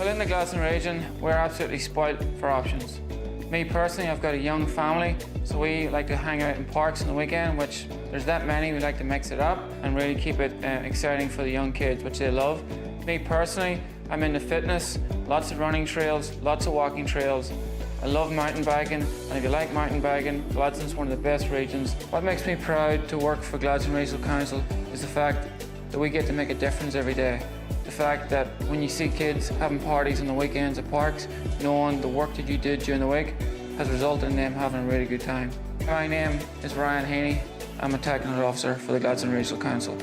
Well, in the Gladstone region, we're absolutely spoilt for options. Me personally, I've got a young family, so we like to hang out in parks on the weekend, which there's that many. We like to mix it up and really keep it exciting for the young kids, which they love. Me personally, I'm into fitness, lots of running trails, lots of walking trails. I love mountain biking, and if you like mountain biking, Gladstone's one of the best regions. What makes me proud to work for Gladstone Regional Council is the fact that we get to make a difference every day. The fact that when you see kids having parties on the weekends at parks, knowing the work that you did during the week has resulted in them having a really good time. My name is Ryan Haney. I'm a technical officer for the Gladstone Regional Council.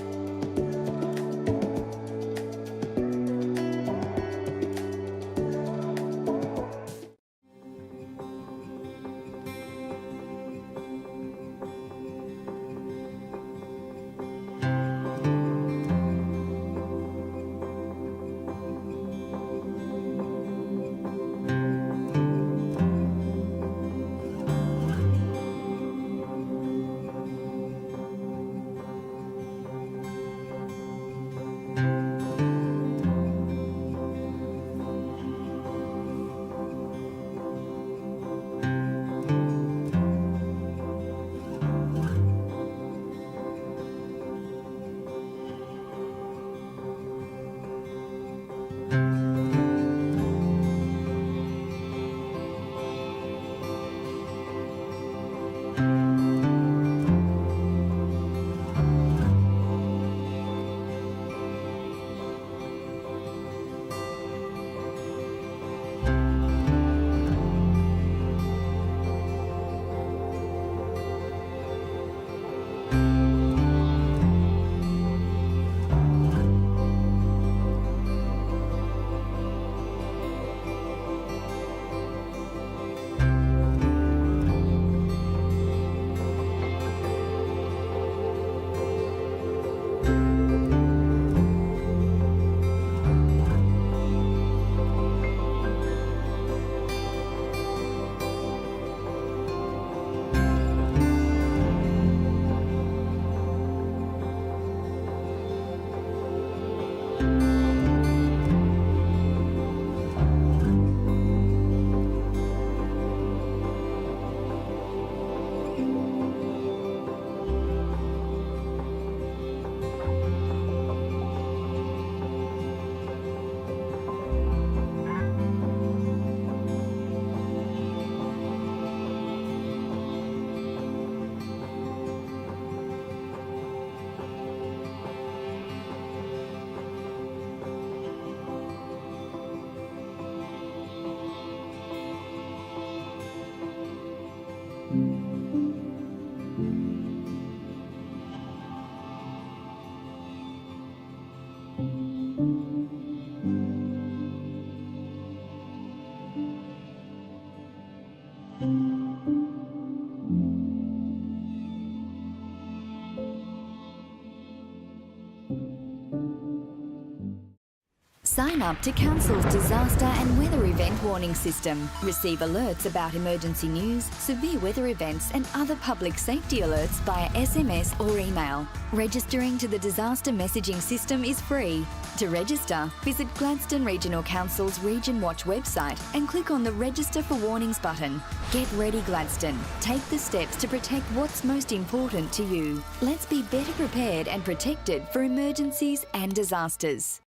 Sign up to Council's disaster and weather event warning system. Receive alerts about emergency news, severe weather events and other public safety alerts via SMS or email. Registering to the disaster messaging system is free. To register, visit Gladstone Regional Council's Region Watch website and click on the Register for Warnings button. Get ready, Gladstone. Take the steps to protect what's most important to you. Let's be better prepared and protected for emergencies and disasters.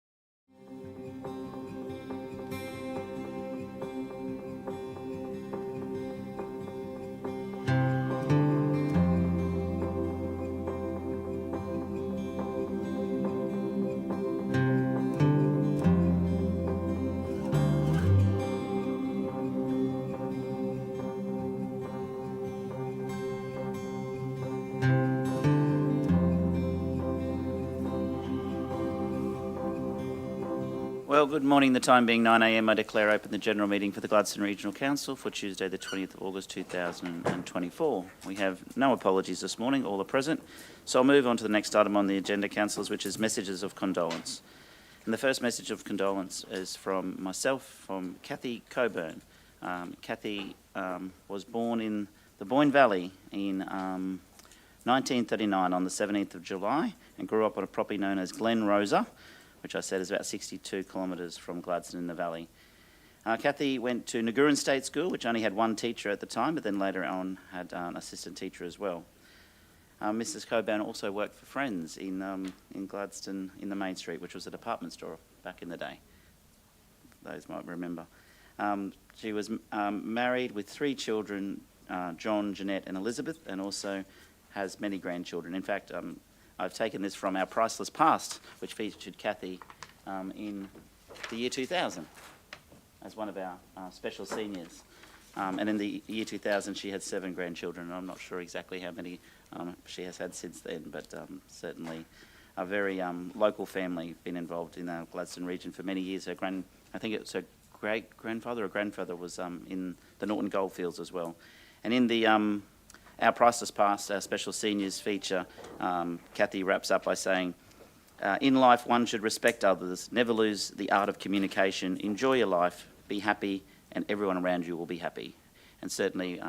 Well, good morning. The time being 9 a.m, I declare open the general meeting for the Gladstone Regional Council for Tuesday the 20th of August 2024. We have no apologies this morning, all are present. So I'll move on to the next item on the agenda, councillors, which is messages of condolence. And the first message of condolence is from myself, from Kathy Coburn. Kathy was born in the Boyne Valley in 1939 on the 17th of July and grew up on a property known as Glen Rosa, which I said is about 62 kilometres from Gladstone in the valley. Kathy went to Ngurin State School, which only had one teacher at the time, but then later on had an assistant teacher as well. Mrs. Coburn also worked for Friends in Gladstone in the Main Street, which was a department store back in the day. Those might remember. She was married with 3 children, John, Jeanette and Elizabeth, and also has many grandchildren. In fact, I've taken this from our Priceless Past, which featured Kathy in the year 2000 as one of our special seniors. And in the year 2000, she had 7 grandchildren, and I'm not sure exactly how many she has had since then, but certainly a very local family, been involved in the Gladstone region for many years. I think it's her great-grandfather or grandfather was in the Norton Goldfields as well. And in the our Priceless Past, our special seniors feature, Kathy wraps up by saying, in life one should respect others, never lose the art of communication, enjoy your life, be happy, and everyone around you will be happy. And certainly,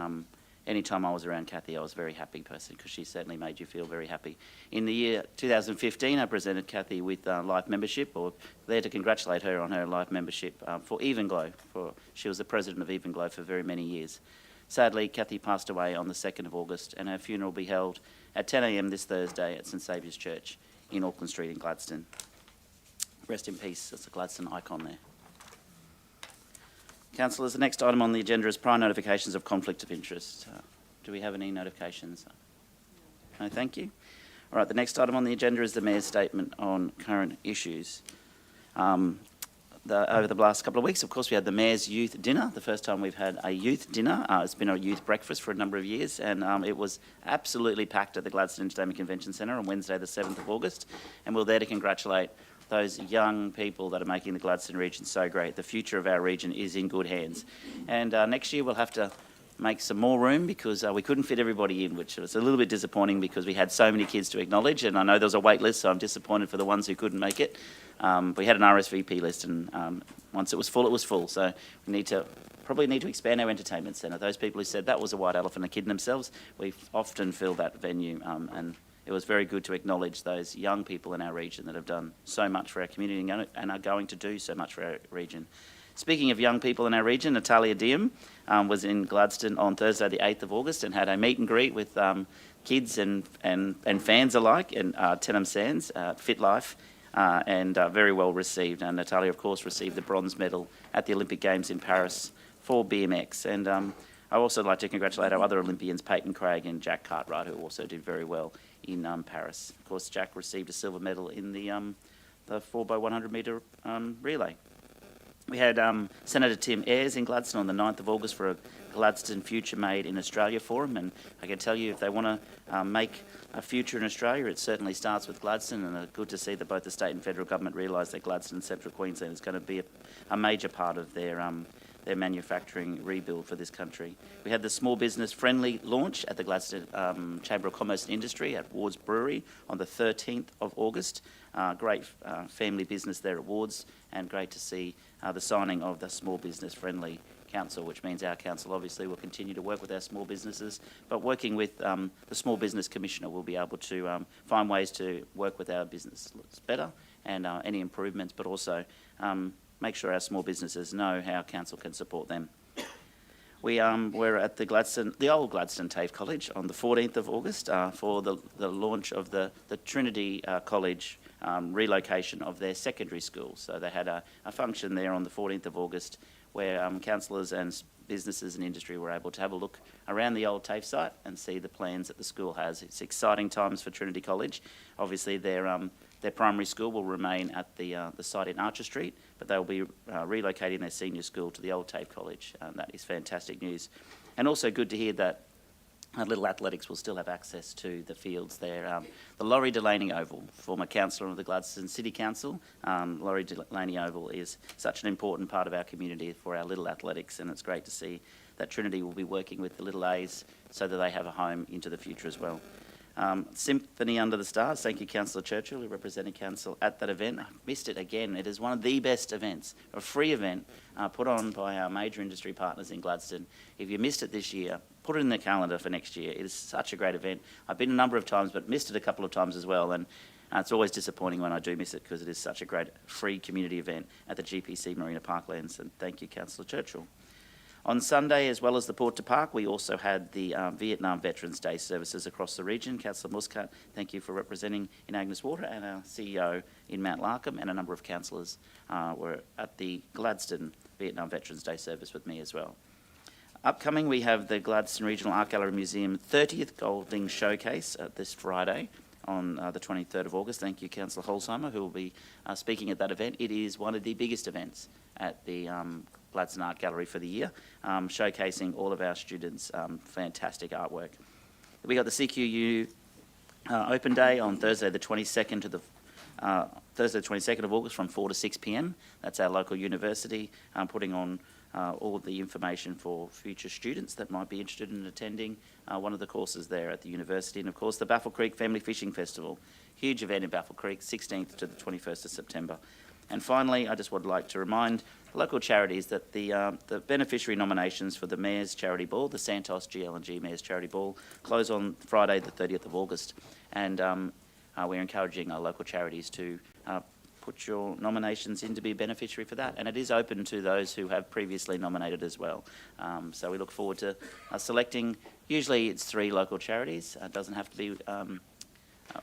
any time I was around Kathy, I was a very happy person because she certainly made you feel very happy. In the year 2015, I presented Kathy with life membership, or there to congratulate her on her life membership for Evenglow. She was the president of Evenglow for very many years. Sadly, Kathy passed away on the 2nd of August, and her funeral will be held at 10 a.m. this Thursday at St Saviour's Church in Auckland Street in Gladstone. Rest in peace. That's a Gladstone icon there. Councillors, the next item on the agenda is prior notifications of conflict of interest. Do we have any notifications? No, thank you. All right, the next item on the agenda is the Mayor's statement on current issues. Over the last couple of weeks, of course, we had the Mayor's Youth Dinner, the first time we've had a youth dinner. It's been a youth breakfast for a number of years, and it was absolutely packed at the Gladstone Entertainment Convention Centre on Wednesday the 7th of August, and we're there to congratulate those young people that are making the Gladstone region so great. The future of our region is in good hands. And next year we'll have to make some more room because we couldn't fit everybody in, which was a little bit disappointing because we had so many kids to acknowledge, and I know there was a wait list, so I'm disappointed for the ones who couldn't make it. We had an RSVP list, and once it was full, so we probably need to expand our entertainment centre. Those people who said that was a white elephant and kidding themselves, we often fill that venue, and it was very good to acknowledge those young people in our region that have done so much for our community and are going to do so much for our region. Speaking of young people in our region, Natalia Diem was in Gladstone on Thursday the 8th of August and had a meet and greet with kids and fans alike in Tenham Sands, Fit Life, and very well received. And Natalia, of course, received the bronze medal at the Olympic Games in Paris for BMX. And I also like to congratulate our other Olympians, Peyton Craig and Jack Cartwright, who also did very well in Paris. Of course, Jack received a silver medal in the 4x100 metre relay. We had Senator Tim Ayres in Gladstone on the 9th of August for a Gladstone Future Made in Australia Forum, and I can tell you if they want to make a future in Australia, it certainly starts with Gladstone, and it's good to see that both the state and federal government realise that Gladstone and Central Queensland is going to be a major part of their manufacturing rebuild for this country. We had the small business friendly launch at the Gladstone Chamber of Commerce and Industry at Ward's Brewery on the 13th of August. Great family business there at Ward's, and great to see the signing of the Small Business Friendly Council, which means our council obviously will continue to work with our small businesses, but working with the Small Business Commissioner, we'll be able to find ways to work with our business better and any improvements, but also make sure our small businesses know how council can support them. We were at the old Gladstone TAFE College on the 14th of August for the launch of the Trinity College relocation of their secondary school. So they had a function there on the 14th of August where councillors and businesses and industry were able to have a look around the old TAFE site and see the plans that the school has. It's exciting times for Trinity College. Obviously their primary school will remain at the site in Archer Street, but they'll be relocating their senior school to the old TAFE College. That is fantastic news. And also good to hear that Little Athletics will still have access to the fields there. The Laurie Delaney Oval, former councillor of the Gladstone City Council, Laurie Delaney Oval is such an important part of our community for our Little Athletics, and it's great to see that Trinity will be working with the Little A's so that they have a home into the future as well. Symphony Under the Stars, thank you Councillor Churchill, who represented council at that event. I missed it again. It is one of the best events, a free event put on by our major industry partners in Gladstone. If you missed it this year, put it in the calendar for next year. It is such a great event. I've been a number of times, but missed it a couple of times as well, and it's always disappointing when I do miss it because it is such a great free community event at the GPC Marina Parklands, and thank you Councillor Churchill. On Sunday, as well as the Port to Park, we also had the Vietnam Veterans Day services across the region. Councillor Muscat, thank you for representing in Agnes Water, and our CEO in Mount Larkham, and a number of councillors were at the Gladstone Vietnam Veterans Day service with me as well. Upcoming, we have the Gladstone Regional Art Gallery Museum 30th Golding Showcase this Friday on the 23rd of August. Thank you, Councillor Holzheimer, who will be speaking at that event. It is one of the biggest events at the Gladstone Art Gallery for the year, showcasing all of our students' fantastic artwork. We got the CQU Open Day on Thursday the 22nd to the Thursday the 22nd of August from 4 to 6 p.m. That's our local university putting on all of the information for future students that might be interested in attending one of the courses there at the university. And of course the Baffle Creek Family Fishing Festival, huge event in Baffle Creek, 16th to the 21st of September. And finally, I just would like to remind local charities that the beneficiary nominations for the Mayor's Charity Ball, the Santos GL&G Mayor's Charity Ball, close on Friday the 30th of August. And we're encouraging our local charities to put your nominations in to be a beneficiary for that. And it is open to those who have previously nominated as well. So we look forward to selecting, usually it's 3 local charities. It doesn't have to be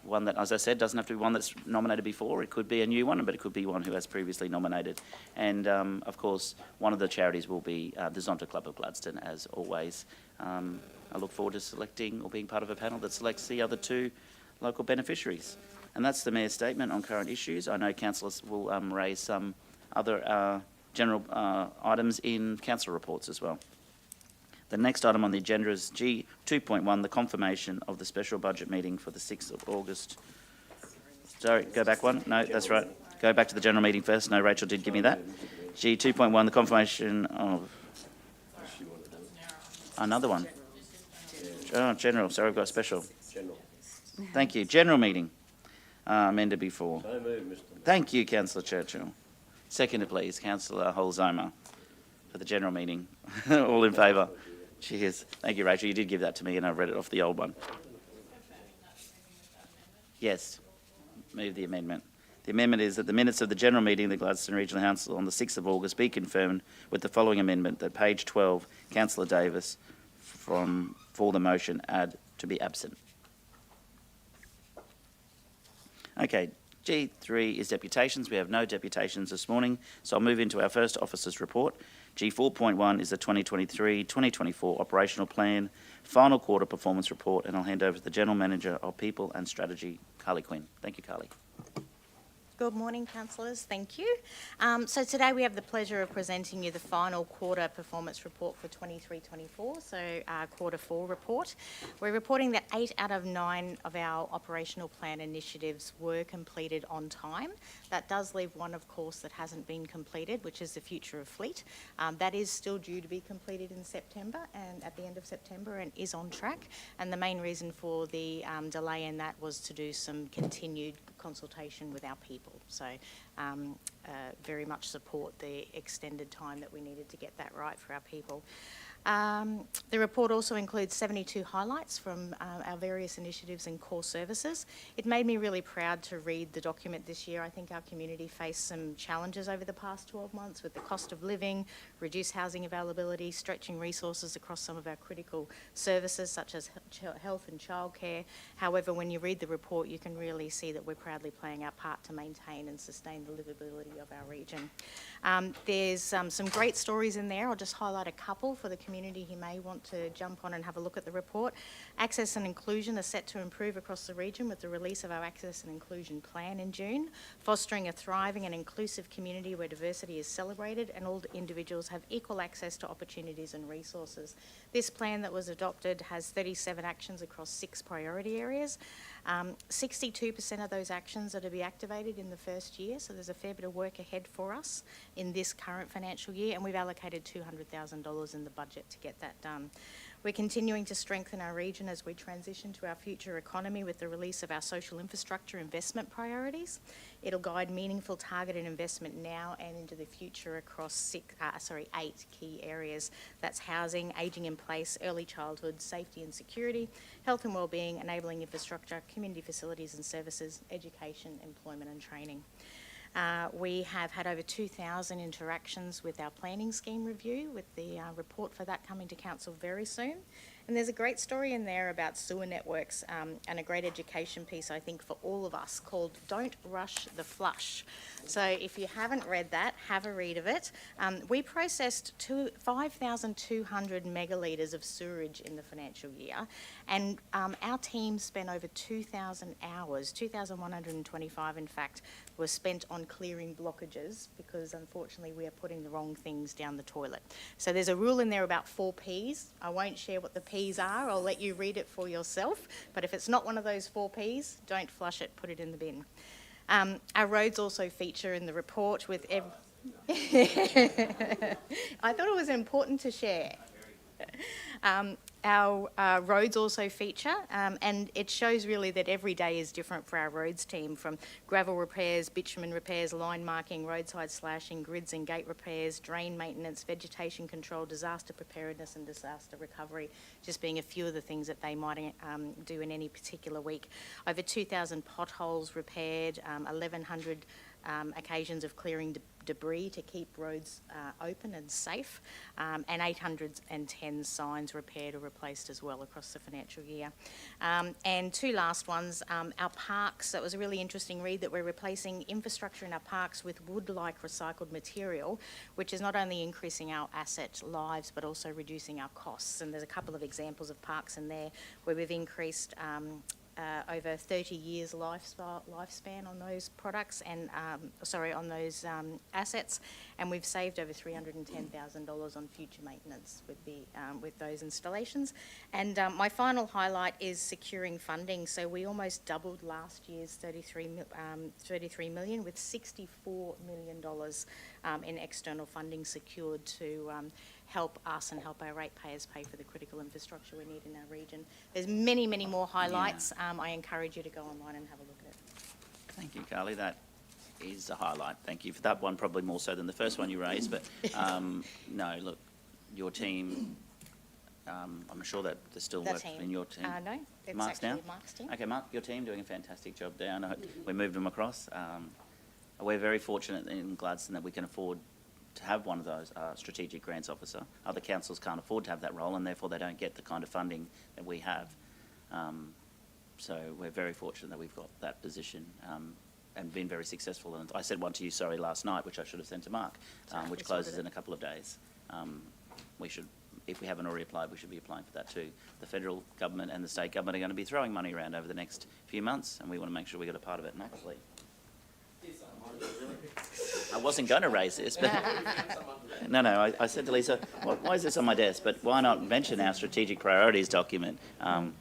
one that, as I said, doesn't have to be one that's nominated before. It could be a new one, but it could be one who has previously nominated. And of course, one of the charities will be the Zonta Club of Gladstone, as always. I look forward to selecting or being part of a panel that selects the other 2 local beneficiaries. And that's the Mayor's statement on current issues. I know councillors will raise some other general items in council reports as well. The next item on the agenda is G 2.1, the confirmation of the special budget meeting for the 6th of August. Sorry, go back one. No, that's right. Go back to the general meeting first. No, Rachel did give me that. G 2.1, the confirmation of another one. Oh, general. Sorry, I've got a special. Thank you. General meeting. Amended before. So moved, Mr. Thank you, Councillor Churchill. Seconded, please, Councillor Holzheimer, for the general meeting. All in favour? Cheers. Thank you, Rachel. You did give that to me and I read it off the old one. Yes. Move the amendment. The amendment is that the minutes of the general meeting of the Gladstone Regional Council on the 6th of August be confirmed with the following amendment, that page 12, Councillor Davis for the motion add to be absent. Okay, G3 is deputations. We have no deputations this morning, so I'll move into our first officer's report. G4.1 is the 2023-2024 operational plan, final quarter performance report, and I'll hand over to the General Manager of People and Strategy, Carly Quinn. Thank you, Carly. Good morning, councillors. Thank you. So today we have the pleasure of presenting you the final quarter performance report for 23-24, so quarter 4 report. We're reporting that 8 out of 9 of our operational plan initiatives were completed on time. That does leave one, of course, that hasn't been completed, which is the future of fleet. That is still due to be completed in September and at the end of September and is on track. And the main reason for the delay in that was to do some continued consultation with our people. So very much support the extended time that we needed to get that right for our people. The report also includes 72 highlights from our various initiatives and core services. It made me really proud to read the document this year. I think our community faced some challenges over the past 12 months with the cost of living, reduced housing availability, stretching resources across some of our critical services such as health and childcare. However, when you read the report, you can really see that we're proudly playing our part to maintain and sustain the livability of our region. There's some great stories in there. I'll just highlight a couple for the community who may want to jump on and have a look at the report. Access and inclusion are set to improve across the region with the release of our Access and Inclusion Plan in June, fostering a thriving and inclusive community where diversity is celebrated and all individuals have equal access to opportunities and resources. This plan that was adopted has 37 actions across 6 priority areas. 62% of those actions are to be activated in the first year, so there's a fair bit of work ahead for us in this current financial year, and we've allocated $200,000 in the budget to get that done. We're continuing to strengthen our region as we transition to our future economy with the release of our social infrastructure investment priorities. It'll guide meaningful targeted investment now and into the future across 8 key areas. That's housing, ageing in place, early childhood, safety and security, health and wellbeing, enabling infrastructure, community facilities and services, education, employment and training. We have had over 2,000 interactions with our planning scheme review, with the report for that coming to council very soon. And there's a great story in there about sewer networks and a great education piece, I think, for all of us called Don't Rush the Flush. So if you haven't read that, have a read of it. We processed 5,200 megalitres of sewerage in the financial year, and our team spent over 2,000 hours, 2,125 in fact, were spent on clearing blockages because unfortunately we are putting the wrong things down the toilet. So there's a rule in there about 4 Ps. I won't share what the Ps are, I'll let you read it for yourself, but if it's not one of those 4 Ps, don't flush it, put it in the bin. Our roads also feature in the report with I thought it was important to share. Our roads also feature, and it shows really that every day is different for our roads team, from gravel repairs, bitumen repairs, line marking, roadside slashing, grids and gate repairs, drain maintenance, vegetation control, disaster preparedness and disaster recovery, just being a few of the things that they might do in any particular week. Over 2,000 potholes repaired, 1,100 occasions of clearing debris to keep roads open and safe, and 810 signs repaired or replaced as well across the financial year. And 2 last ones, our parks. That was a really interesting read, that we're replacing infrastructure in our parks with wood-like recycled material, which is not only increasing our asset lives but also reducing our costs. And there's a couple of examples of parks in there where we've increased over 30 years lifespan on those products and on those assets, and we've saved over $310,000 on future maintenance with those installations. And my final highlight is securing funding. So we almost doubled last year's 33 million, with $64 million in external funding secured to help us and help our ratepayers pay for the critical infrastructure we need in our region. There's many, many more highlights. Yeah. I encourage you to go online and have a look at it. Thank you, Carly. That is a highlight. Thank you for that one, probably more so than the first one you raised. But no, look, your team, I'm sure that there's still work in your team. No, it's Mark's actually now? Mark's team. Okay, Mark, your team doing a fantastic job down. We moved them across. We're very fortunate in Gladstone that we can afford to have one of those strategic grants officer. Other councils can't afford to have that role, and therefore they don't get the kind of funding that we have. So we're very fortunate that we've got that position and been very successful. And I said one to you, sorry, last night, which I should have sent to Mark, which closes in a couple of days. We should, if we haven't already applied, we should be applying for that too. The federal government and the state government are going to be throwing money around over the next few months, and we want to make sure we get a part of it. Max, please. I wasn't going to raise this, but no. I said to Lisa, why is this on my desk? But why not mention our strategic priorities document,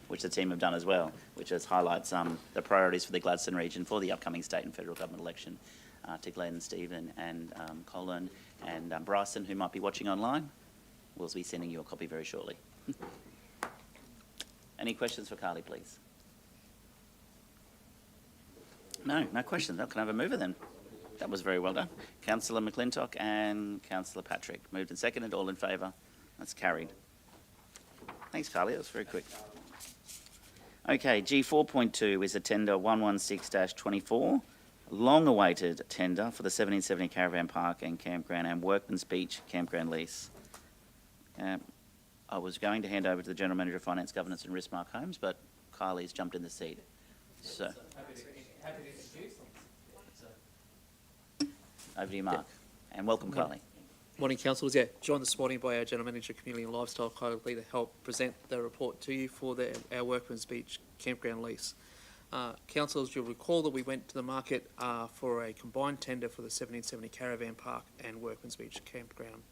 which the team have done as well, which highlights the priorities for the Gladstone region for the upcoming state and federal government election. To Glenn, Stephen, and Colin, and Bryson, who might be watching online, we'll be sending you a copy very shortly. Any questions for Carly, please? No questions. Can I have a mover then? That was very well done. Councillor McClintock and Councillor Patrick. Moved and seconded. All in favour? That's carried. Thanks, Carly. That was very quick. Okay, G4.2 is a tender 116-24. Long-awaited tender for the 1770 Caravan Park and Campground and Workman's Beach Campground lease. I was going to hand over to the General Manager of Finance, Governance and Risk, Mark Holmes, but Kylie's jumped in the seat. So, over to you, Mark. And welcome, Kylie. Morning, councillors. Joined this morning by our General Manager, Community and Lifestyle, Kylie, to help present the report to you for our Workman's Beach Campground lease. Councillors, you'll recall that we went to the market for a combined tender for the 1770 Caravan Park and Workman's Beach Campground.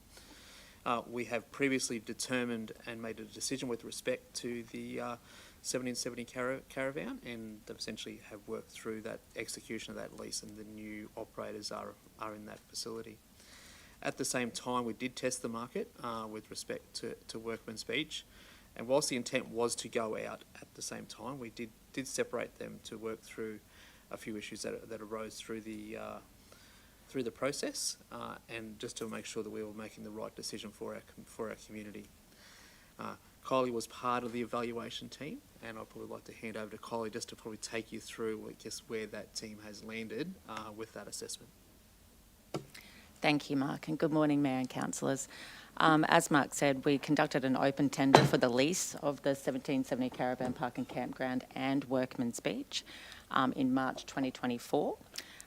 We have previously determined and made a decision with respect to the 1770 Caravan, and they've essentially have worked through that execution of that lease, and the new operators are in that facility. At the same time, we did test the market with respect to Workman's Beach, and whilst the intent was to go out at the same time, we did separate them to work through a few issues that arose through the process, and just to make sure that we were making the right decision for our community. Kylie was part of the evaluation team, and I'd probably like to hand over to Kylie just to probably take you through, I guess, where that team has landed with that assessment. Thank you, Mark, and good morning, Mayor and councillors. As Mark said, we conducted an open tender for the lease of the 1770 Caravan Park and Campground and Workman's Beach in March 2024.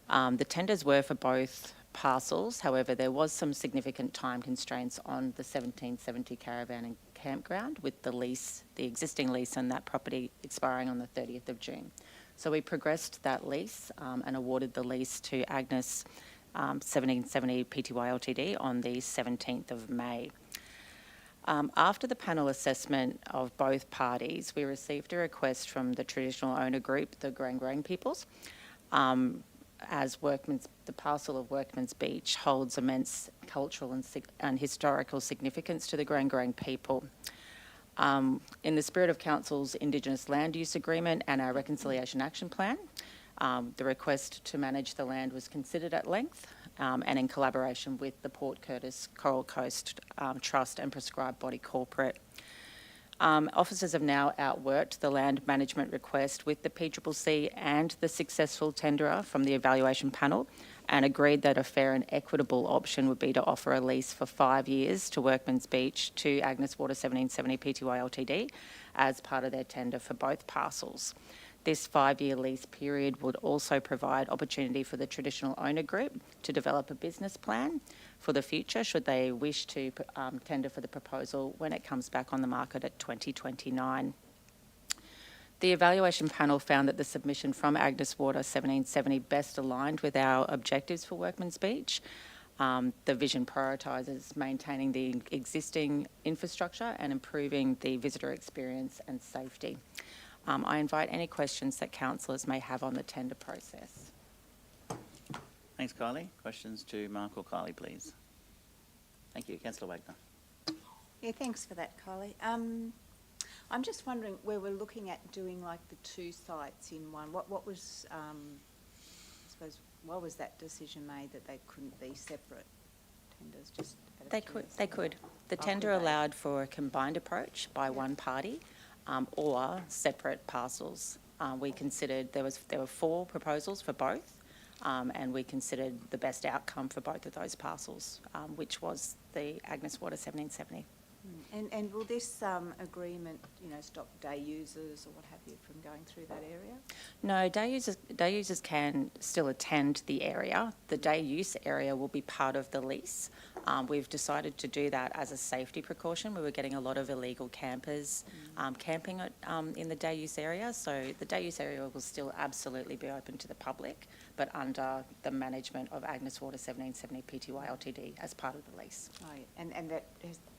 The tenders were for both parcels. However, there was some significant time constraints on the 1770 Caravan and Campground with the lease, the existing lease and that property expiring on the 30th of June. So we progressed that lease and awarded the lease to Agnes 1770 Pty Ltd on the 17th of May. After the panel assessment of both parties, we received a request from the traditional owner group, the Grang peoples, as the parcel of Workman's Beach holds immense cultural and historical significance to the Grang people. In the spirit of Council's Indigenous Land Use Agreement and our Reconciliation Action Plan, the request to manage the land was considered at length and in collaboration with the Port Curtis Coral Coast Trust and prescribed body corporate. Officers have now outworked the land management request with the PCCC and the successful tenderer from the evaluation panel, and agreed that a fair and equitable option would be to offer a lease for 5 years to Workman's Beach to Agnes Water 1770 Pty Ltd as part of their tender for both parcels. This 5-year lease period would also provide opportunity for the traditional owner group to develop a business plan for the future should they wish to tender for the proposal when it comes back on the market at 2029. The evaluation panel found that the submission from Agnes Water 1770 best aligned with our objectives for Workman's Beach. The vision prioritises maintaining the existing infrastructure and improving the visitor experience and safety. I invite any questions that councillors may have on the tender process. Thanks, Kylie. Questions to Mark or Kylie, please. Thank you. Councillor Wagner. Yeah, thanks for that, Kylie. I'm just wondering where we're looking at doing like the two sites in one. What was, I suppose, why was that decision made that they couldn't be separate tenders? Just They could. The tender allowed for a combined approach by one party. Or separate parcels. We considered there were 4 proposals for both, and we considered the best outcome for both of those parcels, which was the Agnes Water 1770. And will this agreement, stop day users or what have you from going through that area? No, day users can still attend the area. The day use area will be part of the lease. We've decided to do that as a safety precaution. We were getting a lot of illegal campers camping in the day use area, so the day use area will still absolutely be open to the public, but under the management of Agnes Water 1770 Pty Ltd as part of the lease. Oh, yeah. And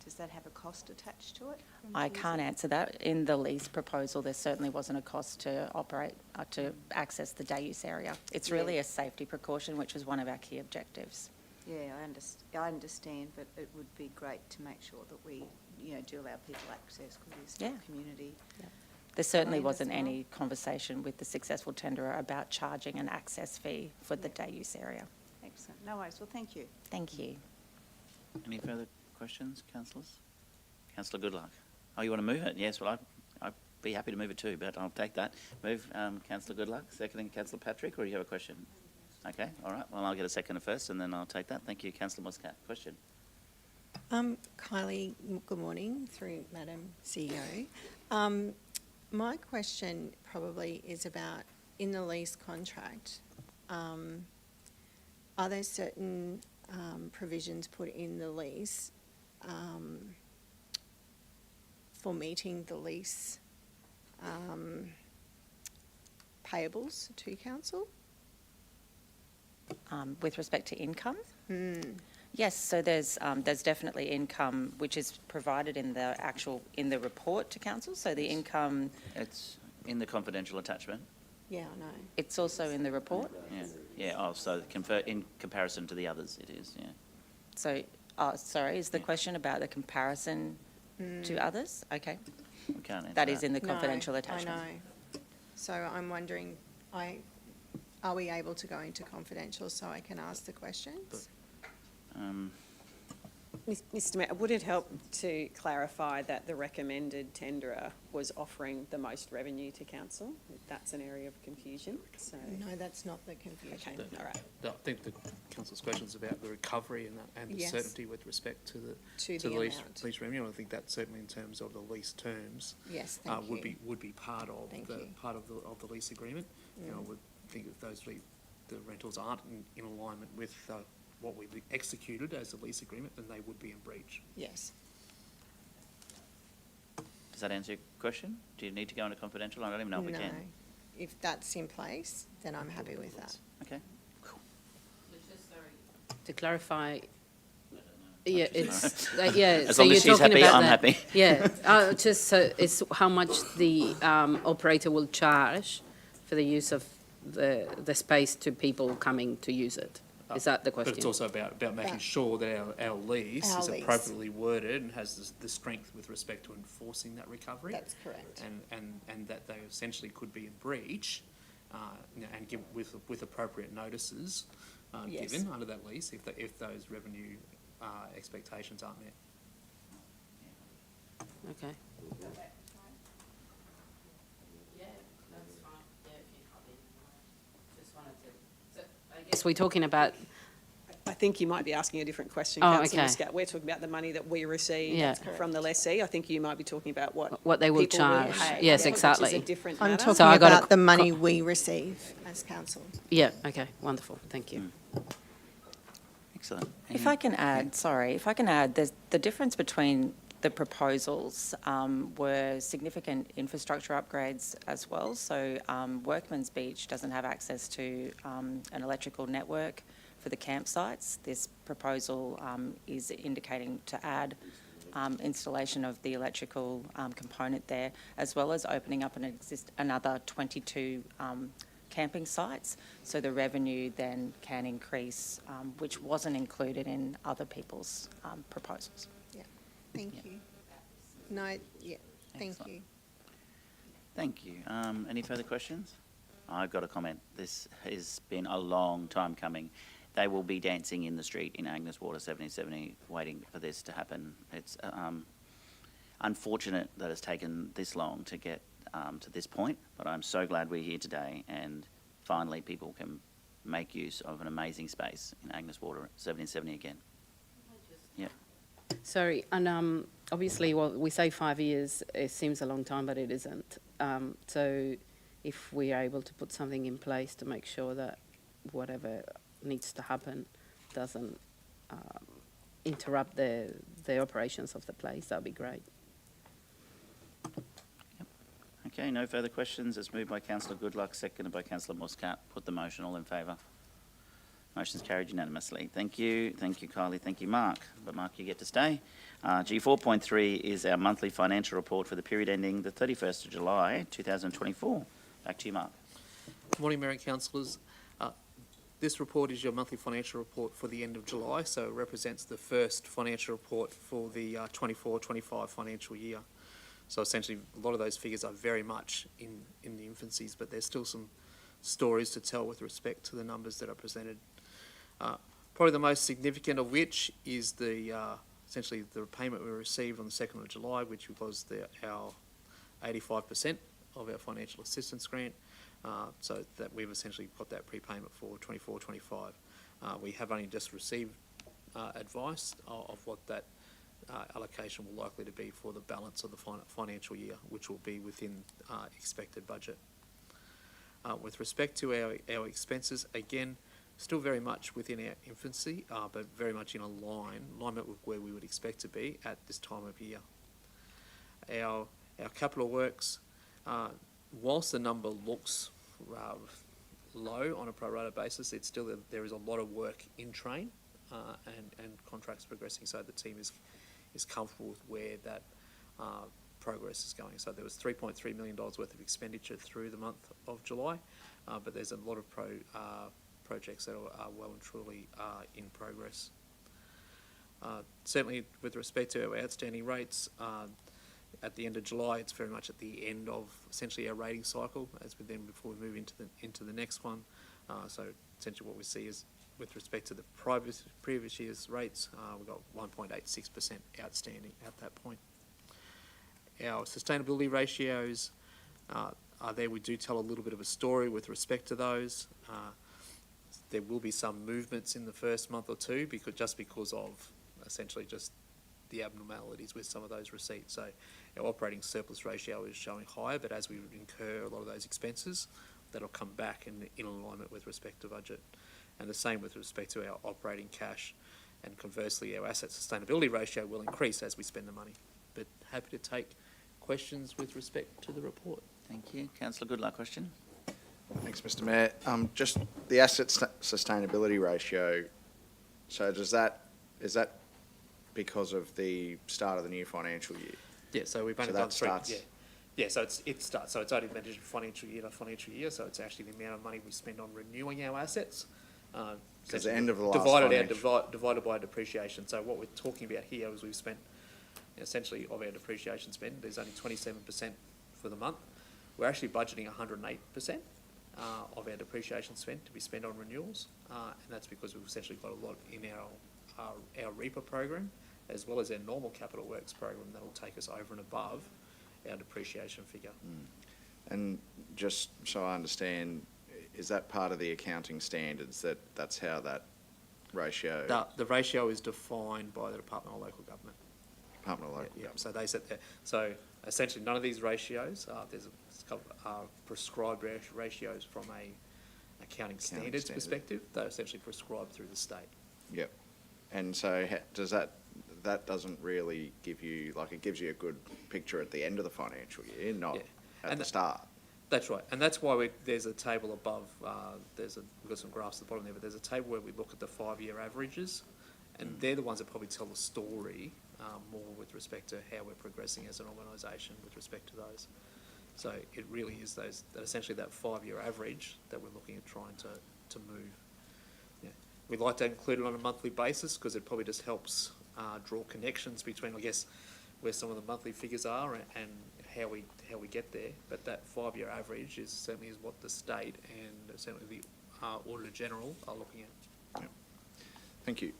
does that have a cost attached to it? I can't answer that. In the lease proposal, there certainly wasn't a cost to operate, to access the day use area. It's really Yeah. a safety precaution, which was one of our key objectives. Yeah, I understand, but it would be great to make sure that we, do allow people access because it's Yeah. a community. There certainly Land as wasn't well. any conversation with the successful tenderer about charging an access fee for the day use area. Excellent. No worries. Well, thank you. Thank you. Any further questions, councillors? Councillor Goodluck. Oh, you want to move it? Yes, well, I'd be happy to move it too, but I'll take that. Move, Councillor Goodluck, seconding Councillor Patrick, or do you have a question? Okay, all right, well, I'll get a seconder first and then I'll take that. Thank you. Councillor Muscat, question? Kylie, good morning, through Madam CEO. My question probably is about, in the lease contract, are there certain provisions put in the lease for meeting the lease payables to council? With respect to income? Yes, so there's definitely income which is provided in the report to council. So the income, It's in the confidential attachment. Yeah, I know. it's also in the report. Yeah, oh, so in comparison to the others, it is, yeah. So, sorry, is the question about the comparison to others? Okay, We can't answer that is in the confidential No, attachment. I know. So I'm wondering, are we able to go into confidential so I can ask the questions? Mr Mayor, would it help to clarify that the recommended tenderer was offering the most revenue to council? That's an area of confusion, so. No, that's not the confusion. Okay, all right. I think the council's question is about the recovery and the Yes. certainty with respect to To the the lease amount. revenue. And I think that certainly in terms of the lease terms Yes, thank would you. be part of Thank the you. part of the lease agreement. I would think if the rentals aren't in alignment with what we've executed as a lease agreement, then they would be in breach. Yes. Does that answer your question? Do you need to go into confidential? I don't even know if we No. can. If that's in place, then I'm happy with that. Okay. To clarify, yeah, it's, yeah. As so long you're as she's talking happy, about I'm that- happy. Yeah, just so it's how much the operator will charge for the use of the space to people coming to use it. Is that the question? But it's also about making That- sure that our lease Our is lease. appropriately worded and has the strength with respect to enforcing that recovery. That's correct. And that they essentially could be in breach, and give with appropriate notices Yes. given under that lease if those revenue expectations aren't met. Okay. Yes, we're talking about, I think you might be asking a different question, Oh, councillor okay. Muscat. We're talking about the money that we receive Yeah. from the lessee. I think you might be talking about What they will people charge. pay, Yes, which is a exactly. different I'm matter. talking So I got a about the money we receive as council. yeah, okay, wonderful, thank you. Excellent. If I can add, there's the difference between the proposals were significant infrastructure upgrades as well. So Workman's Beach doesn't have access to an electrical network for the campsites. This proposal is indicating to add installation of the electrical component there, as well as opening up another 22 camping sites. So the revenue then can increase, which wasn't included in other people's proposals. Yeah, thank you. No, yeah, thank Excellent. you. Thank you. Any further questions? I've got a comment. This has been a long time coming. They will be dancing in the street in Agnes Water 1770 waiting for this to happen. It's unfortunate that it's taken this long to get to this point, but I'm so glad we're here today and finally people can make use of an amazing space in Agnes Water 1770 again. Yep. Sorry, and obviously, well, we say 5 years, it seems a long time, but it isn't. So if we are able to put something in place to make sure that whatever needs to happen doesn't interrupt the operations of the place, that'd be great. Okay, no further questions. It's moved by councillor Goodluck, seconded by councillor Muscat. Put the motion. All in favour? Motion's carried unanimously. Thank you, Kylie, thank you, Mark. But Mark, you get to stay. G4.3 is our monthly financial report for the period ending the 31st of July 2024. Back to you, Mark. Good morning, Mayor and councillors. This report is your monthly financial report for the end of July, so it represents the first financial report for the 24-25 financial year. So essentially, a lot of those figures are very much in the infancies, but there's still some stories to tell with respect to the numbers that are presented. Probably the most significant of which is essentially the repayment we received on the 2nd of July, which was our 85% of our financial assistance grant. So that we've essentially got that prepayment for 24-25. We have only just received advice of what that allocation will likely to be for the balance of the financial year, which will be within expected budget. With respect to our expenses, again, still very much within our infancy, but very much in alignment with where we would expect to be at this time of year. Our capital works, whilst the number looks low on a pro rata basis, it's still there is a lot of work in train and contracts progressing, so the team is comfortable with where that progress is going. So there was $3.3 million worth of expenditure through the month of July, but there's a lot of projects that are well and truly in progress. Certainly with respect to our outstanding rates, at the end of July, it's very much at the end of essentially our rating cycle before we move into the next one. So essentially what we see is with respect to the previous year's rates, we've got 1.86% outstanding at that point. Our sustainability ratios are there. We do tell a little bit of a story with respect to those. There will be some movements in the first month or two because of essentially just the abnormalities with some of those receipts. So our operating surplus ratio is showing higher, but as we incur a lot of those expenses, that'll come back in alignment with respect to budget. And the same with respect to our operating cash, and conversely, our asset sustainability ratio will increase as we spend the money. But happy to take questions with respect to the report. Thank you. Councillor Goodluck, question? Thanks, Mr Mayor. Just the asset sustainability ratio, so is that because of the start of the new financial year? Yeah, so we've only So done that three. starts- Yeah, so it starts. So it's only managed financial year to financial year. So it's actually the amount of money we spend on renewing our assets. Because the end of the last divided by depreciation. So what we're talking about here is we've spent essentially of our depreciation spend. There's only 27% for the month. We're actually budgeting 108% of our depreciation spend to be spent on renewals, and that's because we've essentially got a lot in our REAPER program, as well as our normal capital works program that will take us over and above our depreciation figure. And just so I understand, is that part of the accounting standards that's how that ratio? The ratio is defined by the Department of Local Government. Department of Local Yeah, Government. so they set that. So essentially, none of these ratios, there's prescribed ratios from a accounting standards perspective. They're essentially prescribed through the state. Yep. And so does that doesn't really give you, like, it gives you a good picture at the end of the financial year, not at the start. That's right, and that's why there's a table above. We've got some graphs at the bottom there, but there's a table where we look at the 5-year averages, and they're the ones that probably tell the story more with respect to how we're progressing as an organisation with respect to those. So it really is essentially that 5-year average that we're looking at trying to move. Yeah. We'd like to include it on a monthly basis because it probably just helps draw connections between, I guess, where some of the monthly figures are and how we get there. But that 5-year average certainly is what the state and certainly the Auditor General are looking at. Yep. Thank you.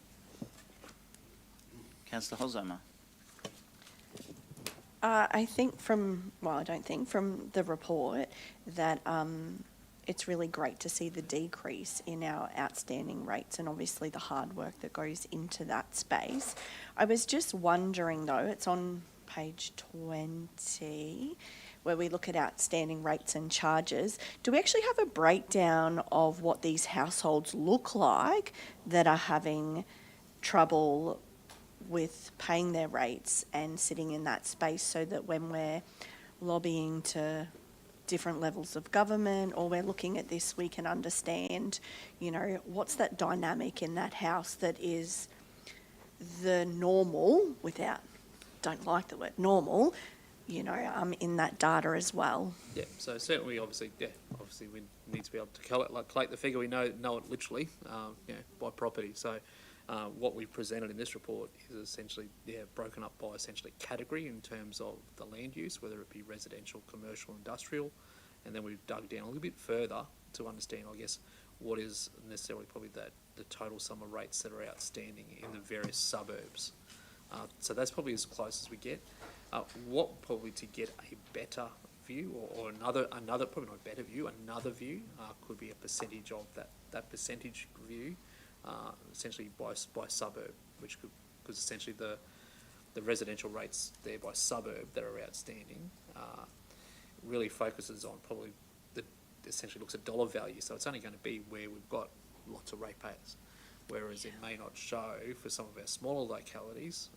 Councillor Holzheimer. I think from the report that it's really great to see the decrease in our outstanding rates and obviously the hard work that goes into that space. I was just wondering though, it's on page 20 where we look at outstanding rates and charges. Do we actually have a breakdown of what these households look like that are having trouble with paying their rates and sitting in that space, so that when we're lobbying to different levels of government, or we're looking at this, we can understand, you know, what's that dynamic in that house that is the normal, without, don't like the word normal, you know, in that data as well. Yeah, so certainly, obviously we need to be able to collect the figure. We know it literally, by property. So what we've presented in this report is essentially, broken up by essentially category in terms of the land use, whether it be residential, commercial, industrial, and then we've dug down a little bit further to understand, I guess, what is necessarily probably the total sum of rates that are outstanding in the various suburbs. So that's probably as close as we get. What probably to get a better view, or another probably not a better view, another view could be a percentage of that percentage view, essentially by suburb, which could, because essentially the residential rates there by suburb that are outstanding really focuses on probably essentially looks at dollar value, so it's only going to be where we've got lots of ratepayers, whereas it may not show for some of our smaller localities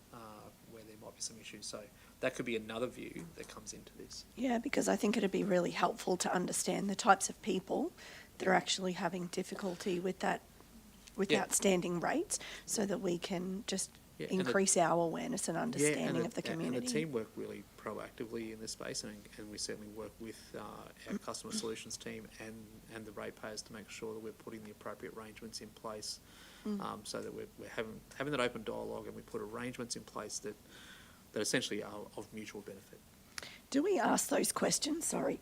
where there might be some issues. So that could be another view that comes into this. Yeah, because I think it'd be really helpful to understand the types of people that are actually having difficulty with that, with outstanding rates, so that we can just increase our awareness and understanding of the community. And the team work really proactively in this space, and we certainly work with our customer solutions team and the ratepayers to make sure that we're putting the appropriate arrangements in place, so that we're having that open dialogue, and we put arrangements in place that essentially are of mutual benefit. Do we ask those questions, sorry,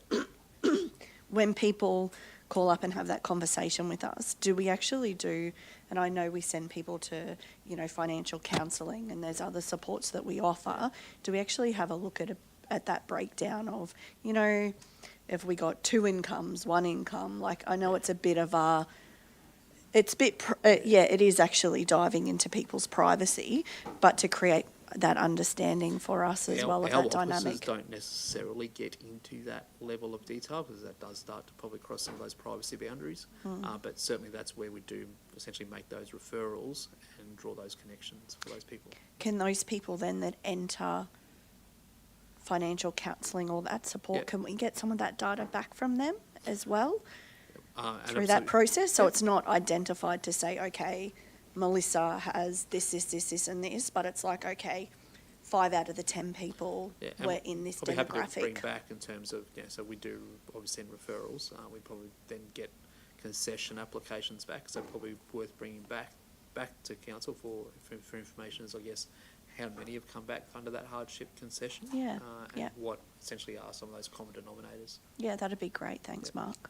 when people call up and have that conversation with us? Do we actually do, and I know we send people to, you know, financial counselling, and there's other supports that we offer, do we actually have a look at that breakdown of, you know, if we got two incomes, one income? Like, I know it's a bit of a, it's a bit, it is actually diving into people's privacy, but to create that understanding for us as well of that dynamic. Our officers don't necessarily get into that level of detail, because that does start to probably cross some of those privacy boundaries. But certainly that's where we do essentially make those referrals and draw those connections for those people. Can those people then that enter financial counselling or that support, can we get some of that data back from them as well through that process? So it's not identified to say, okay, Melissa has this, and this, but it's like, okay, 5 out of the 10 people were in this demographic. Happy to bring back in terms of, so we do obviously send referrals. We probably then get concession applications back, so probably worth bringing back to council for information is, I guess, how many have come back under that hardship concession, and what essentially are some of those common denominators. Yeah, that'd be great. Thanks, Mark.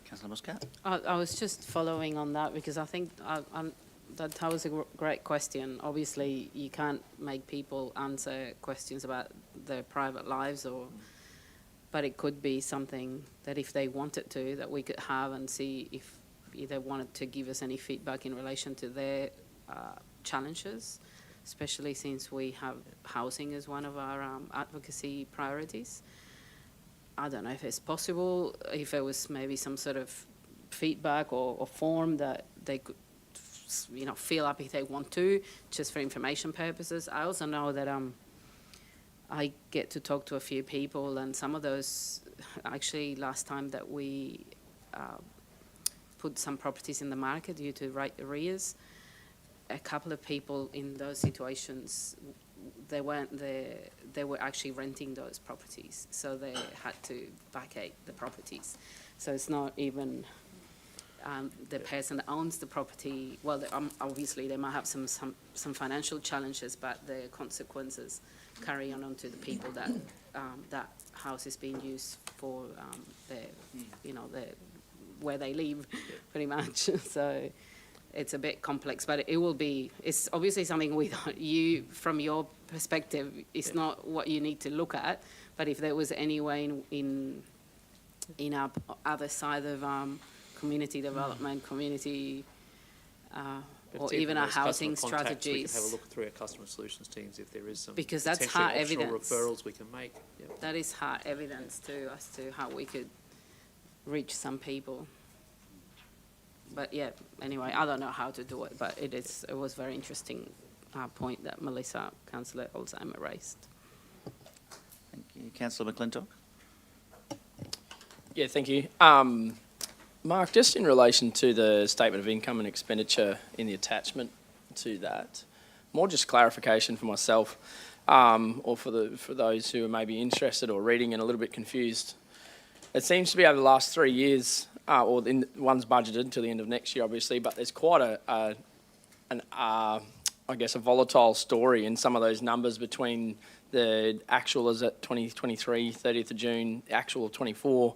Councillor Muscat? I was just following on that, because I think that was a great question. Obviously, you can't make people answer questions about their private lives, but it could be something that if they wanted to, that we could have and see if they wanted to give us any feedback in relation to their challenges, especially since we have housing as one of our advocacy priorities. I don't know if it's possible, if there was maybe some sort of feedback or form that they could, fill up if they want to, just for information purposes. I also know that I get to talk to a few people, and some of those, actually last time that we put some properties in the market due to rate arrears, a couple of people in those situations, they were actually renting those properties, so they had to vacate the properties. So it's not even the person that owns the property. Well, obviously they might have some financial challenges, but the consequences carry on onto the people that that house is being used for where they live, pretty much. So it's a bit complex, but it's obviously something from your perspective, it's not what you need to look at, but if there was any way in our other side of community development, community, or even our housing strategies. We can have a look through our customer solutions teams if there is some, because that's hard evidence. Referrals we can make. Yep. That is hard evidence too, as to how we could reach some people. But yeah, anyway, I don't know how to do it, but it was very interesting point that Melissa, Councillor Alzheimer, raised. Thank you. Councillor McClintock? Yeah, thank you. Mark, just in relation to the statement of income and expenditure in the attachment to that, more just clarification for myself, or for those who are maybe interested or reading and a little bit confused. It seems to be over the last 3 years, or one's budgeted until the end of next year, obviously, but there's quite I guess, a volatile story in some of those numbers between the actual is at 2023, 30th of June, the actual of 24,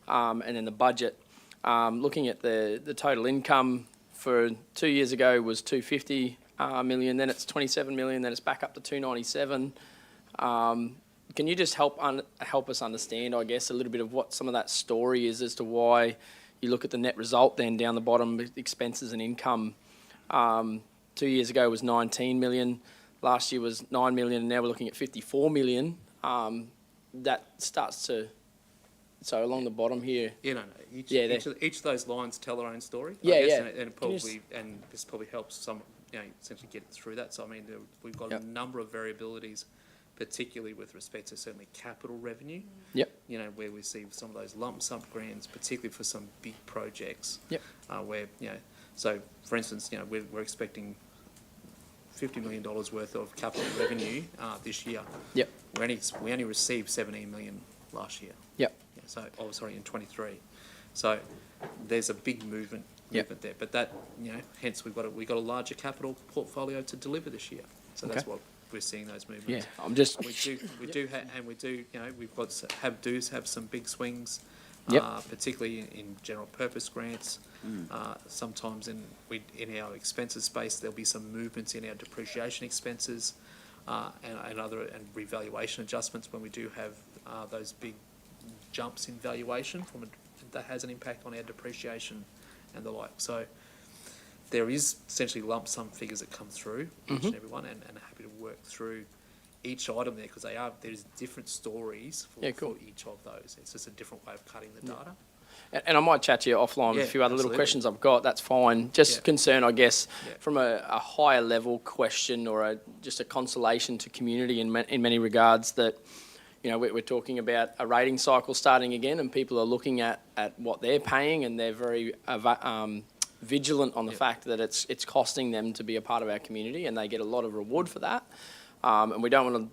and then the budget. Looking at the total income for 2 years ago was 250 million, then it's 27 million, then it's back up to 297. Can you just help us understand, I guess, a little bit of what some of that story is as to why you look at the net result then down the bottom, expenses and income? 2 years ago was 19 million, last year was 9 million, and now we're looking at 54 million. That starts to, so along the bottom here. Yeah, no. Each of those lines tell their own story. Yeah, I guess, yeah. And this probably helps some, essentially get through that. So I mean, we've got a number of variabilities, particularly with respect to certainly capital revenue. Yep. Where we see some of those lump sum grants, particularly for some big projects. Yep. Where so for instance, we're expecting $50 million worth of capital revenue this year. Yep. We only received 17 million last year. Yep. Yeah, so, in 23. So there's a big movement there. But that, hence we've got a larger capital portfolio to deliver this year. So that's what we're seeing, those movements. Yeah, I'm just. We do we've got have some big swings. Yep. Particularly in general purpose grants. Sometimes in our expenses space, there'll be some movements in our depreciation expenses and revaluation adjustments when we do have those big jumps in valuation that has an impact on our depreciation and the like. So there is essentially lump sum figures that come through each and every one, and happy to work through each item there because there's different stories for each of those. It's just a different way of cutting the data. And I might chat to you offline with a few other little questions I've got. That's fine. Just concern, I guess, from a higher level question or just a consolation to community in many regards that, we're talking about a rating cycle starting again and people are looking at what they're paying and they're very vigilant on the fact that it's costing them to be a part of our community and they get a lot of reward for that. And we don't want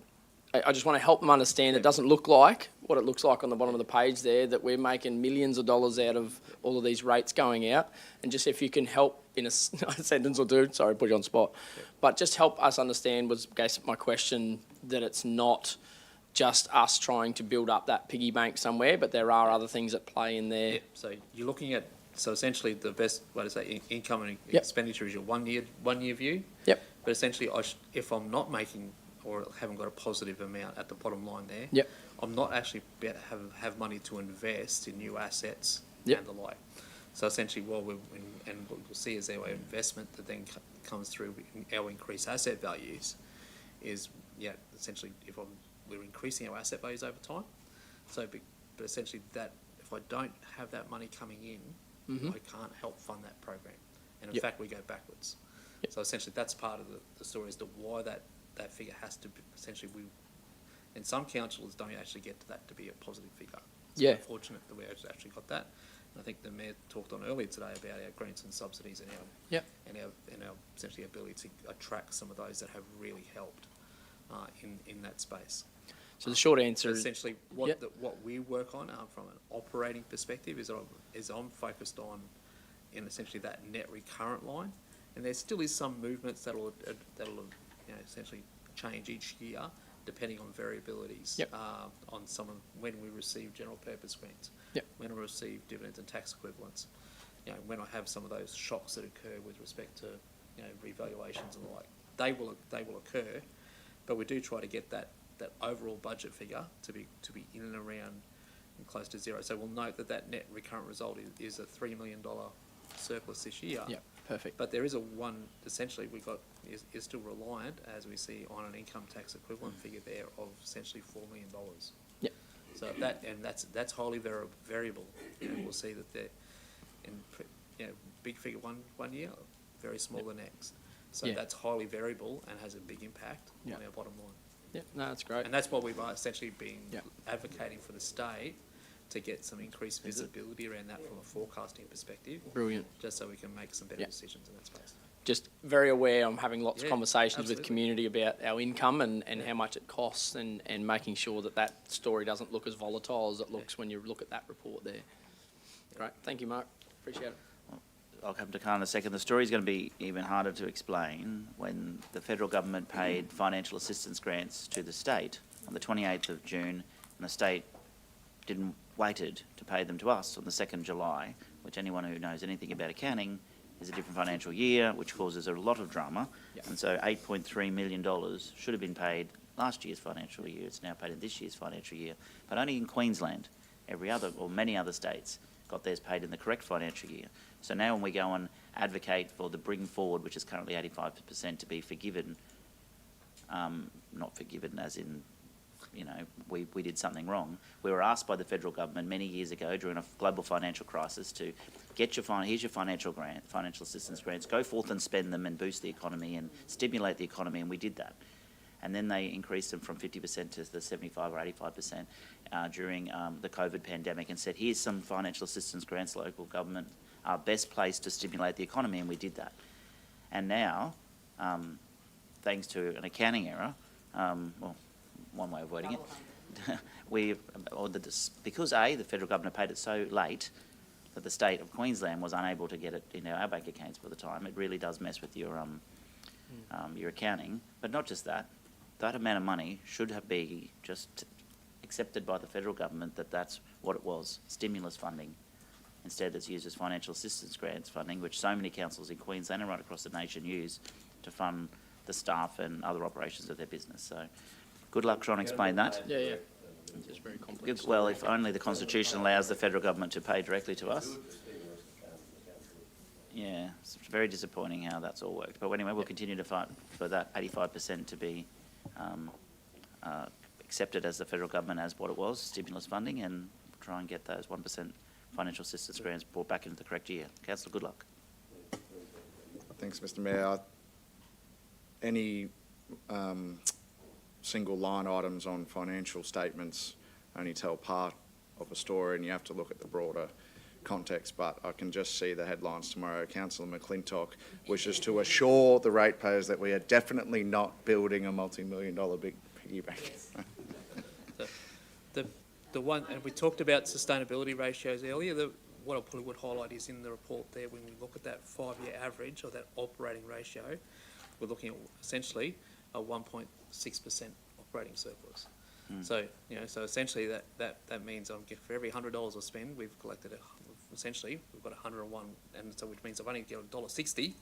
to, I just want to help them understand it doesn't look like what it looks like on the bottom of the page there, that we're making millions of dollars out of all of these rates going out. And just if you can help in a sentence or two, sorry, put you on the spot, but just help us understand was my question, that it's not just us trying to build up that piggy bank somewhere, but there are other things at play in there. Yeah. So you're looking at, essentially the best way to say income and expenditure is your one year view. Yep. But essentially, if I'm not making or haven't got a positive amount at the bottom line there, I'm not actually have money to invest in new assets and the like. So essentially, what we'll see as our investment that then comes through our increased asset values is essentially we're increasing our asset values over time. So, but essentially that if I don't have that money coming in, I can't help fund that program, and in fact we go backwards. So essentially that's part of the story as to why that figure has to be, essentially and some councillors don't actually get to that to be a positive figure. So we're fortunate that we actually got that. And I think the Mayor talked on earlier today about our grants and subsidies and our essentially ability to attract some of those that have really helped in that space. So the short answer is essentially what we work on from an operating perspective is I'm focused on in essentially that net recurrent line, and there still is some movements that'll essentially change each year depending on variabilities on when we receive general purpose grants, when we receive dividends and tax equivalents, when I have some of those shocks that occur with respect to revaluations and the like, they will occur, but we do try to get that overall budget figure to be in and around and close to zero. So we'll note that net recurrent result is a $3 million surplus this year. Yeah, perfect. But there is essentially is still reliant, as we see, on an income tax equivalent figure there of essentially $4 million. Yeah. So that's highly variable. We'll see that big figure one year, very small the next. So that's highly variable and has a big impact on our bottom line. Yeah, no, that's great. And that's what we've essentially been advocating for the state to get some increased visibility around that from a forecasting perspective. Brilliant. Just so we can make some better decisions in that space. Just very aware, I'm having lots of Yeah, conversations absolutely. with community about our income and how much it costs and making sure that that story doesn't look as volatile as it looks when you look at that report there. Great. Thank you, Mark. Appreciate it. I'll come to Khan in a second. The story's going to be even harder to explain when the federal government paid financial assistance grants to the state on the 28th of June, and the state waited to pay them to us on the 2nd of July, which anyone who knows anything about accounting is a different financial year, which causes a lot of drama. Yep. And so $8.3 million should have been paid last year's financial year. It's now paid in this year's financial year, but only in Queensland. Every other, or many other states, got theirs paid in the correct financial year. So now when we go and advocate for the bring forward, which is currently 85% to be forgiven, not forgiven as in, you know, we did something wrong. We were asked by the federal government many years ago during a global financial crisis to get here's your financial assistance grants, go forth and spend them and boost the economy and stimulate the economy, and we did that. And then they increased them from 50% to the 75 or 85% during the COVID pandemic and said, here's some financial assistance grants, local government are best placed to stimulate the economy, and we did that. And now, thanks to an accounting error, well, one way of wording it, because the federal government paid it so late that the state of Queensland was unable to get it into our bank accounts by the time. It really does mess with your accounting. But not just that. That amount of money should be just accepted by the federal government that that's what it was, stimulus funding. Instead, it's used as financial assistance grants funding, which so many councils in Queensland and right across the nation use to fund the staff and other operations of their business. So good luck trying to explain that. Yeah, yeah. It's just very complex. Well, if only the Constitution allows the federal government to pay directly to us. Yeah, it's very disappointing how that's all worked. But anyway, we'll continue to fight for that 85% to be accepted as the federal government as what it was, stimulus funding, and try and get those 1% financial assistance grants brought back into the correct year. Councillor, good luck. Thanks, Mr Mayor. Any single line items on financial statements only tell part of a story, and you have to look at the broader context, but I can just see the headlines tomorrow. Councillor McClintock wishes to assure the ratepayers that we are definitely not building a multi-million-dollar big piggy bank. The one, and we talked about sustainability ratios earlier, what I probably would highlight is in the report there, when we look at that 5-year average or that operating ratio, we're looking at essentially a 1.6% operating surplus. So, you know, so essentially that means for every $100 I spend, we've collected essentially we've got 101, and so which means I've only got $1.60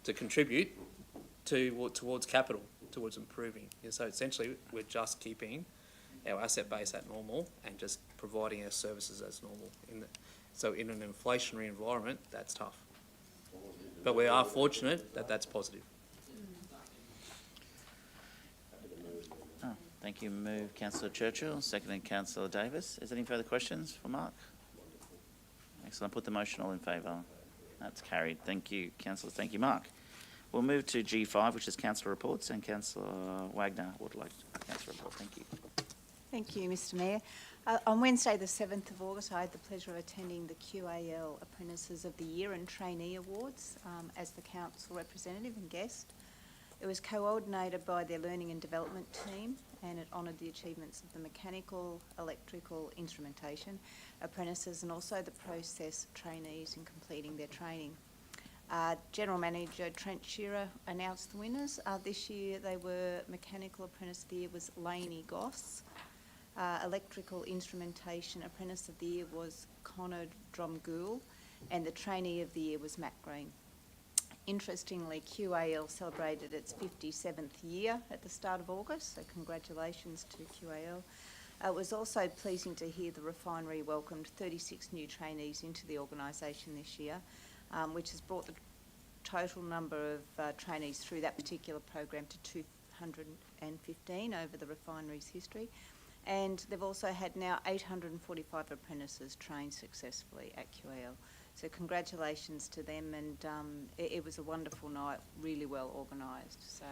to contribute towards capital, towards improving. Yeah, so essentially we're just keeping our asset base at normal and just providing our services as normal. So in an inflationary environment, that's tough. But we are fortunate that that's positive. Oh, thank you. Move Councillor Churchill, seconded Councillor Davis. Is there any further questions for Mark? Excellent. Put the motion. All in favour. That's carried. Thank you, Councillor. Thank you, Mark. We'll move to G5, which is Councillor reports, and Councillor Wagner would like Councillor report. Thank you. Thank you, Mr Mayor. On Wednesday the 7th of August, I had the pleasure of attending the QAL Apprentices of the Year and Trainee Awards as the council representative and guest. It was coordinated by their learning and development team, and it honoured the achievements of the mechanical, electrical, instrumentation apprentices and also the process trainees in completing their training. General Manager Trent Shearer announced the winners. This year they were Mechanical Apprentice of the Year was Lainey Goss. Electrical Instrumentation Apprentice of the Year was Connor Dromgoole, and the Trainee of the Year was Matt Green. Interestingly, QAL celebrated its 57th year at the start of August, so congratulations to QAL. It was also pleasing to hear the refinery welcomed 36 new trainees into the organisation this year, which has brought the total number of trainees through that particular program to 215 over the refinery's history. And they've also had now 845 apprentices trained successfully at QAL. So congratulations to them, and it was a wonderful night, really well organised. So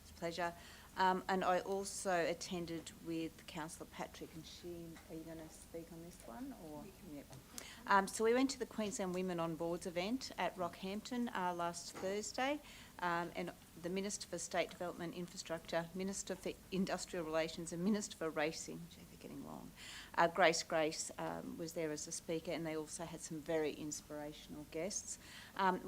it's a pleasure. And I also attended with Councillor Patrick and Sheen. Are you going to speak on this one? Or yep. So we went to the Queensland Women on Boards event at Rockhampton last Thursday, and the Minister for State Development Infrastructure, Minister for Industrial Relations and Minister for Racing, gee, they're getting long, Grace was there as a speaker, and they also had some very inspirational guests.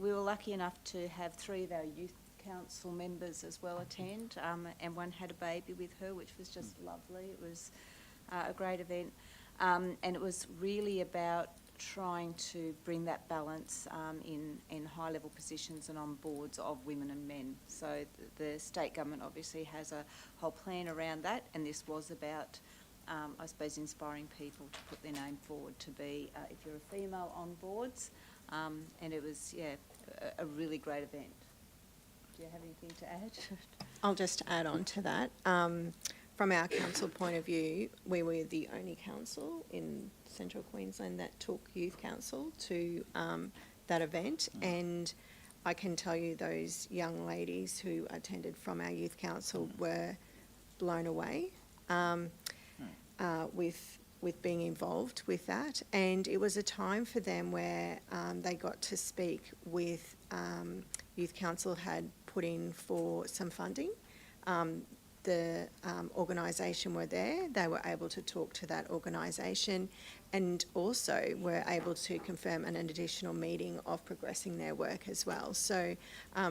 We were lucky enough to have 3 of our youth council members as well attend, and one had a baby with her, which was just lovely. It was a great event, and it was really about trying to bring that balance in high-level positions and on boards of women and men. So the state government obviously has a whole plan around that, and this was about, I suppose, inspiring people to put their name forward to be, if you're a female, on boards, and it was, yeah, a really great event. Do you have anything to add? I'll just add on to that. From our council point of view, we were the only council in Central Queensland that took youth council to that event, and I can tell you those young ladies who attended from our youth council were blown away with being involved with that, and it was a time for them where they got to speak with youth council had put in for some funding. The organisation were there, they were able to talk to that organisation, and also were able to confirm an additional meeting of progressing their work as well. So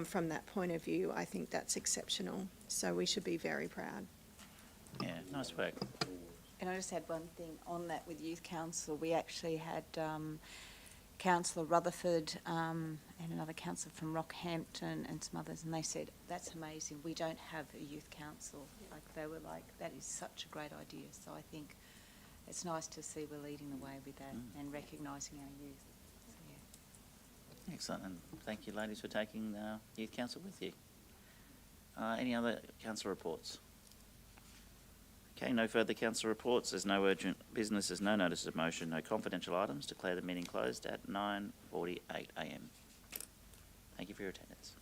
from that point of view, I think that's exceptional. So we should be very proud. Yeah, nice work. And I just had one thing on that with Youth Council. We actually had Councillor Rutherford and another councillor from Rockhampton and some others, and they said, that's amazing, we don't have a youth council. Like, they were like, that is such a great idea. So I think it's nice to see we're leading the way with that and recognising our youth. So, yeah. Excellent, and thank you, ladies, for taking Youth Council with you. Any other council reports? Okay, no further council reports. There's no urgent business. There's no notice of motion. No confidential items. Declare the meeting closed at 9:48 a.m. Thank you for your attendance.